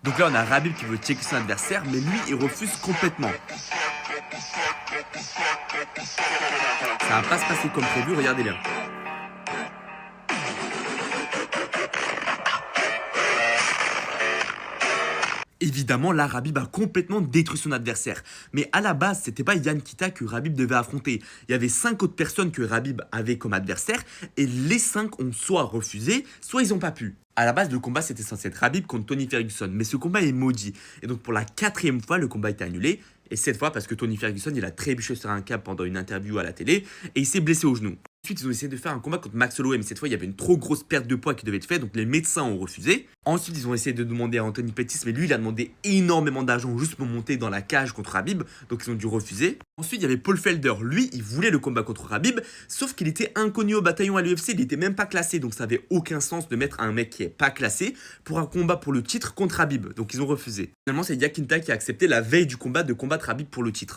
Donc là, on a Khabib qui veut checker son adversaire, mais lui, il refuse complètement. Ça va pas se passer comme prévu, regardez bien. Évidemment, là, Khabib a complètement détruit son adversaire. Mais à la base, c'était pas Yan Kita que Khabib devait affronter. Il y avait 5 autres personnes que Khabib avait comme adversaire, et les 5 ont soit refusé, soit ils ont pas pu. À la base, le combat c'était censé être Khabib contre Tony Ferguson, mais ce combat est maudit. Et donc pour la 4e fois, le combat a été annulé. Et cette fois parce que Tony Ferguson, il a trébuché sur un câble pendant une interview à la télé, et il s'est blessé au genou. Ensuite, ils ont essayé de faire un combat contre Max Holloway, mais cette fois, il y avait une trop grosse perte de poids qui devait être faite, donc les médecins ont refusé. Ensuite, ils ont essayé de demander à Anthony Pettis, mais lui, il a demandé énormément d'argent juste pour monter dans la cage contre Khabib, donc ils ont dû refuser. Ensuite, il y avait Paul Felder, lui, il voulait le combat contre Khabib, sauf qu'il était inconnu au bataillon à l'UFC, il n'était même pas classé, donc ça avait aucun sens de mettre un mec qui est pas classé pour un combat pour le titre contre Khabib, donc ils ont refusé. Finalement, c'est Yakinta qui a accepté la veille du combat de combattre Khabib pour le titre.